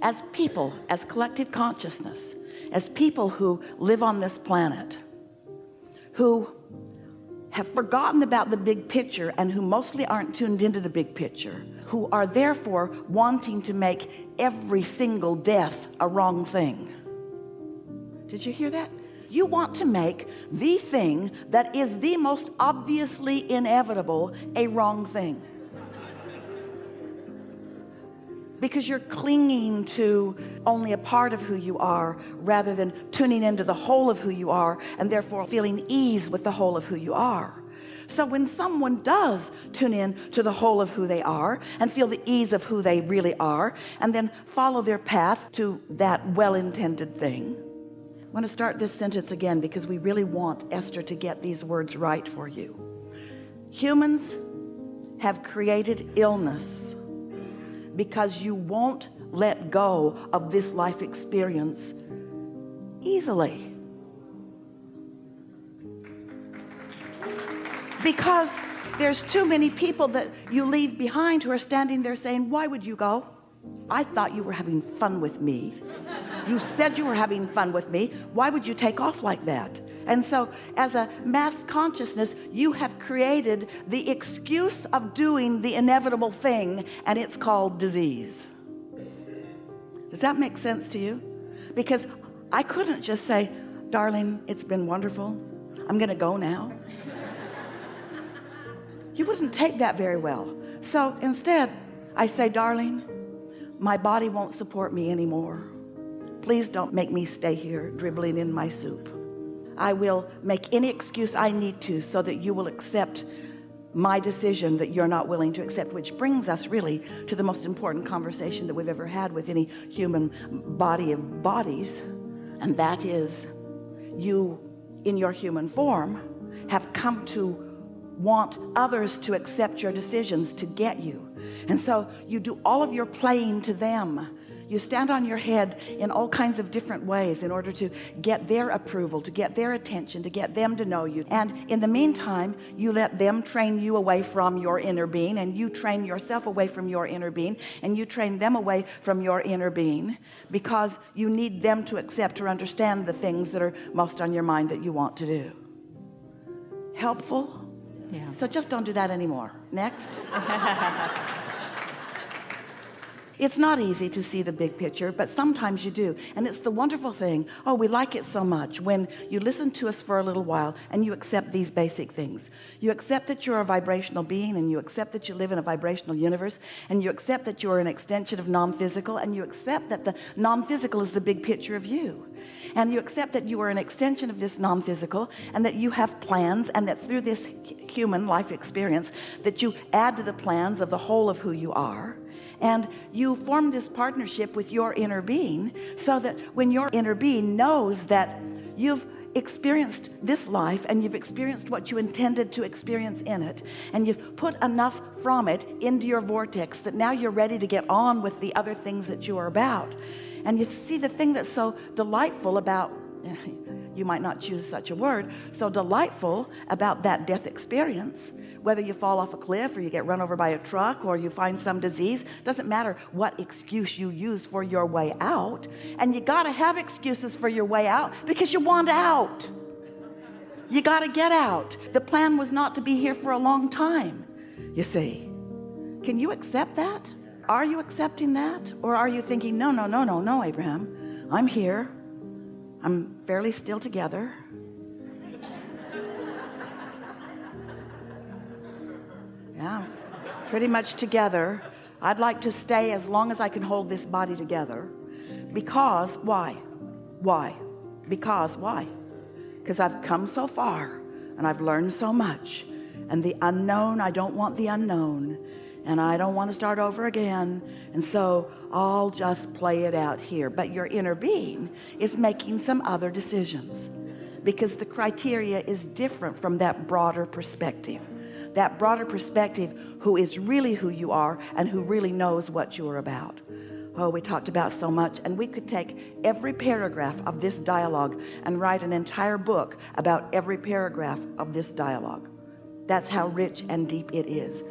as people, as collective consciousness, as people who live on this planet, who have forgotten about the big picture and who mostly aren't tuned into the big picture, who are therefore wanting to make every single death a wrong thing. Did you hear that? You want to make the thing that is the most obviously inevitable a wrong thing, because you're clinging to only a part of who you are rather than tuning into the whole of who you are, and therefore feeling ease with the whole of who you are. So when someone does tune in to the whole of who they are and feel the ease of who they really are, and then follow their path to that well-intended thing. I'm going to start this sentence again because we really want Esther to get these words right for you. Humans have created illness because you won't let go of this life experience easily. Because there's too many people that you leave behind who are standing there saying, why would you go? I thought you were having fun with me. You said you were having fun with me. Why would you take off like that? And so as a mass consciousness, you have created the excuse of doing the inevitable thing, and it's called disease. Does that make sense to you? Because I couldn't just say, darling, it's been wonderful, I'm gonna go now. You wouldn't take that very well. So instead I say, darling, my body won't support me anymore. Please don't make me stay here dribbling in my soup. I will make any excuse I need to so that you will accept my decision that you're not willing to accept, which brings us really to the most important conversation that we've ever had with any human body of bodies, and that is, you in your human form have come to want others to accept your decisions to get you, and so you do all of your playing to them. You stand on your head in all kinds of different ways in order to get their approval, to get their attention, to get them to know you. And in the meantime, you let them train you away from your inner being, and you train yourself away from your inner being, and you train them away from your inner being, because you need them to accept or understand the things that are most on your mind that you want to do. Helpful? Yeah. So just don't do that anymore. Next. It's not easy to see the big picture, but sometimes you do. And it's the wonderful thing, oh, we like it so much when you listen to us for a little while and you accept these basic things. You accept that you're a vibrational being, and you accept that you live in a vibrational universe, and you accept that you're an extension of non-physical, and you accept that the non-physical is the big picture of you. And you accept that you are an extension of this non-physical, and that you have plans, and that through this human life experience that you add to the plans of the whole of who you are. And you form this partnership with your inner being, so that when your inner being knows that you've experienced this life and you've experienced what you intended to experience in it, and you've put enough from it into your vortex that now you're ready to get on with the other things that you are about. And you see the thing that's so delightful about, you might not choose such a word, so delightful about that death experience, whether you fall off a cliff or you get run over by a truck or you find some disease, doesn't matter what excuse you use for your way out. And you got to have excuses for your way out because you want out. You got to get out. The plan was not to be here for a long time, you see. Can you accept that? Are you accepting that? Or are you thinking, no, Abraham, I'm here. I'm fairly still together. Yeah, pretty much together. I'd like to stay as long as I can hold this body together. Because, why? Because I've come so far and I've learned so much. And the unknown, I don't want the unknown. And I don't want to start over again. And so I'll just play it out here. But your inner being is making some other decisions, because the criteria is different from that broader perspective. That broader perspective, who is really who you are and who really knows what you're about. Oh, we talked about so much, and we could take every paragraph of this dialogue and write an entire book about every paragraph of this dialogue. That's how rich and deep it is.